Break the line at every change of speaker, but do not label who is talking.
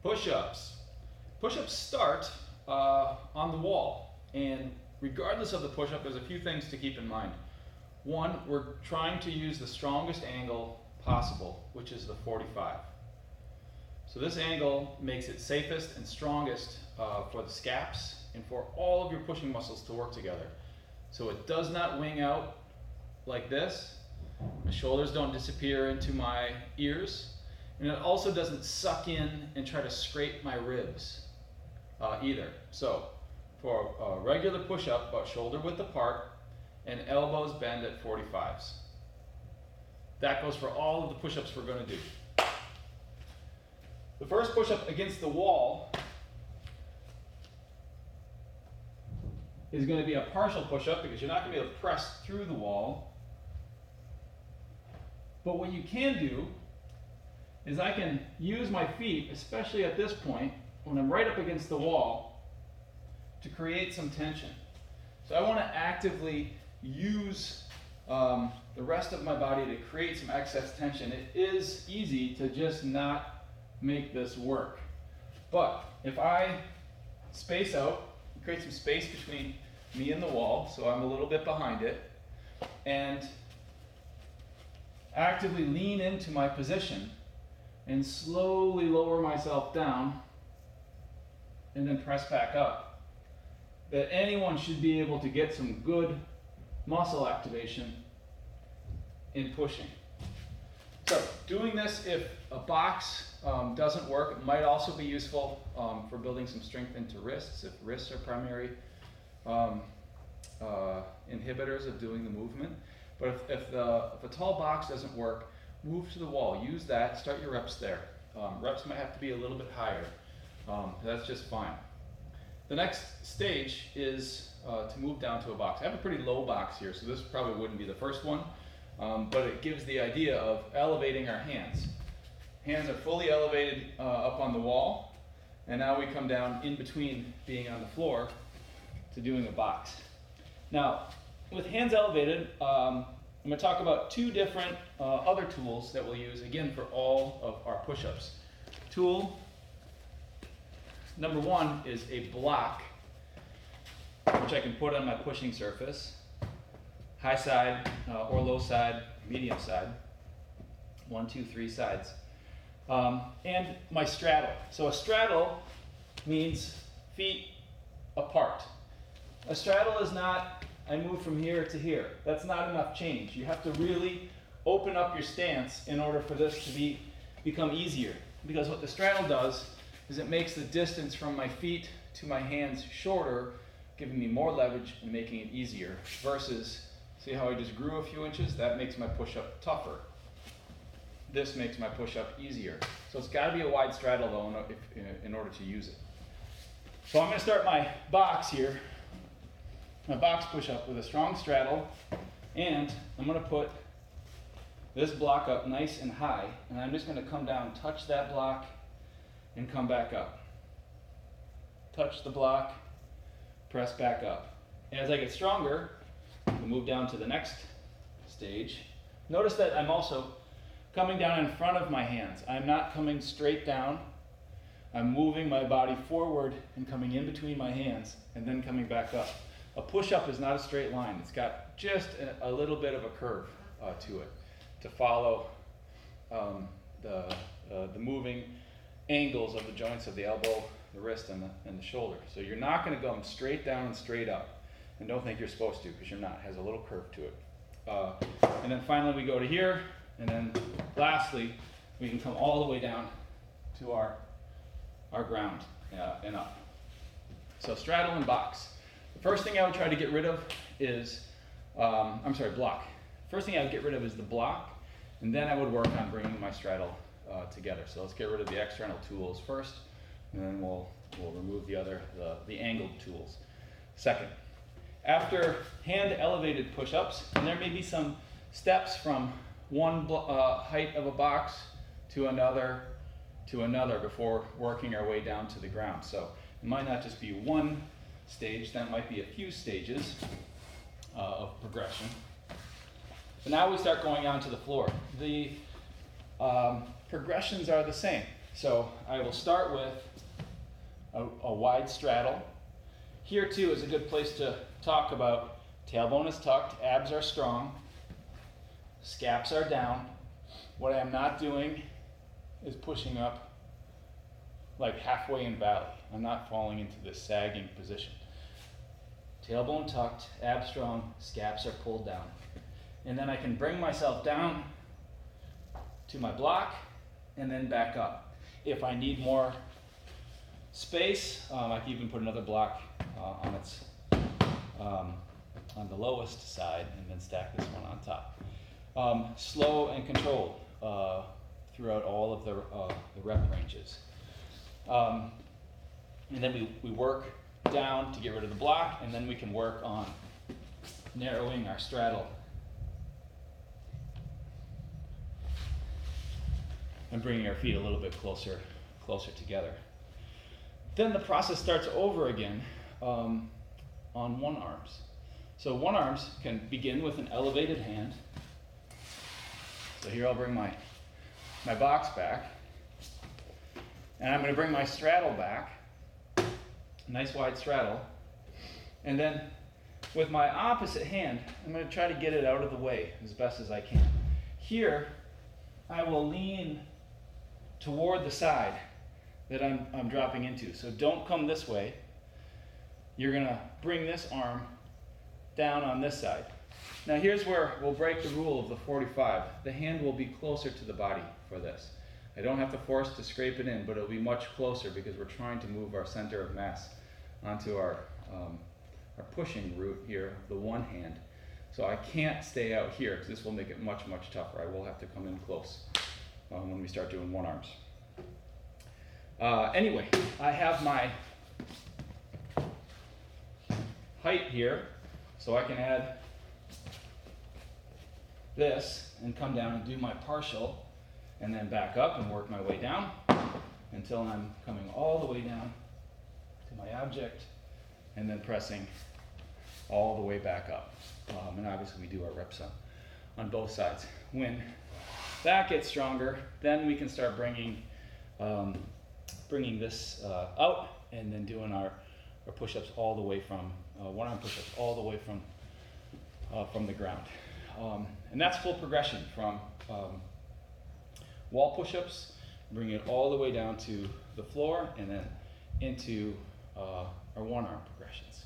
Push-ups. Push-ups start on the wall, and regardless of the push-up, there's a few things to keep in mind. One, we're trying to use the strongest angle possible, which is the 45. So this angle makes it safest and strongest for the scaps and for all of your pushing muscles to work together. So it does not wing out like this. My shoulders don't disappear into my ears. And it also doesn't suck in and try to scrape my ribs either. So for a regular push-up, about shoulder width apart and elbows bend at 45s. That goes for all of the push-ups we're going to do. The first push-up against the wall is going to be a partial push-up because you're not going to be able to press through the wall. But what you can do is I can use my feet, especially at this point, when I'm right up against the wall, to create some tension. So I want to actively use the rest of my body to create some excess tension. It is easy to just not make this work. But if I space out, create some space between me and the wall, so I'm a little bit behind it, and actively lean into my position, and slowly lower myself down and then press back up, that anyone should be able to get some good muscle activation in pushing. So doing this, if a box doesn't work, it might also be useful for building some strength into wrists, if wrists are primary inhibitors of doing the movement. But if a tall box doesn't work, move to the wall. Use that. Start your reps there. Reps might have to be a little bit higher. That's just fine. The next stage is to move down to a box. I have a pretty low box here, so this probably wouldn't be the first one, but it gives the idea of elevating our hands. Hands are fully elevated up on the wall, and now we come down in between being on the floor to doing a box. Now, with hands elevated, I'm going to talk about two different other tools that we'll use, again, for all of our push-ups. Tool number one is a block, which I can put on my pushing surface, high side or low side, medium side, 1, 2, 3 sides, and my straddle. So a straddle means feet apart. A straddle is not I move from here to here. That's not enough change. You have to really open up your stance in order for this to become easier. Because what the straddle does is it makes the distance from my feet to my hands shorter, giving me more leverage and making it easier. Versus, see how I just grew a few inches? That makes my push-up tougher. This makes my push-up easier. So it's got to be a wide straddle though in order to use it. So I'm going to start my box here. My box push-up with a strong straddle, and I'm going to put this block up nice and high, and I'm just going to come down, touch that block, and come back up. Touch the block, press back up. As I get stronger, we'll move down to the next stage. Notice that I'm also coming down in front of my hands. I'm not coming straight down. I'm moving my body forward and coming in between my hands, and then coming back up. A push-up is not a straight line. It's got just a little bit of a curve to it to follow the moving angles of the joints of the elbow, the wrist, and the shoulder. So you're not going to go straight down and straight up. And don't think you're supposed to, because you're not. It has a little curve to it. And then finally we go to here, and then lastly we can come all the way down to our ground and up. So straddle and box. The first thing I would try to get rid of is, block. First thing I would get rid of is the block, and then I would work on bringing my straddle together. So let's get rid of the external tools first, and then we'll remove the angled tools second. After hand elevated push-ups, and there may be some steps from one height of a box to another before working our way down to the ground. So it might not just be one stage, that might be a few stages of progression. So now we start going onto the floor. The progressions are the same. So I will start with a wide straddle. Here too is a good place to talk about tailbone is tucked, abs are strong, scaps are down. What I'm not doing is pushing up like halfway in valley. I'm not falling into this sagging position. Tailbone tucked, abs strong, scaps are pulled down. And then I can bring myself down to my block and then back up. If I need more space, I can even put another block on the lowest side and then stack this one on top. Slow and controlled throughout all of the rep ranges. And then we work down to get rid of the block, and then we can work on narrowing our straddle and bringing our feet a little bit closer together. Then the process starts over again on one arms. So one arms can begin with an elevated hand. So here I'll bring my box back, and I'm going to bring my straddle back, nice wide straddle, and then with my opposite hand, I'm going to try to get it out of the way as best as I can. Here, I will lean toward the side that I'm dropping into. So don't come this way. You're going to bring this arm down on this side. Now here's where we'll break the rule of the 45. The hand will be closer to the body for this. I don't have to force to scrape it in, but it'll be much closer because we're trying to move our center of mass onto our pushing route here, the one hand. So I can't stay out here because this will make it much, much tougher. I will have to come in close when we start doing one arms. Anyway, I have my height here, so I can add this and come down and do my partial, and then back up and work my way down until I'm coming all the way down to my object and then pressing all the way back up. And obviously we do our reps on both sides. When that gets stronger, then we can start bringing this out and then doing our push-ups all the way from, one-arm push-ups all the way from the ground. And that's full progression from wall push-ups, bring it all the way down to the floor, and then into our one-arm progressions.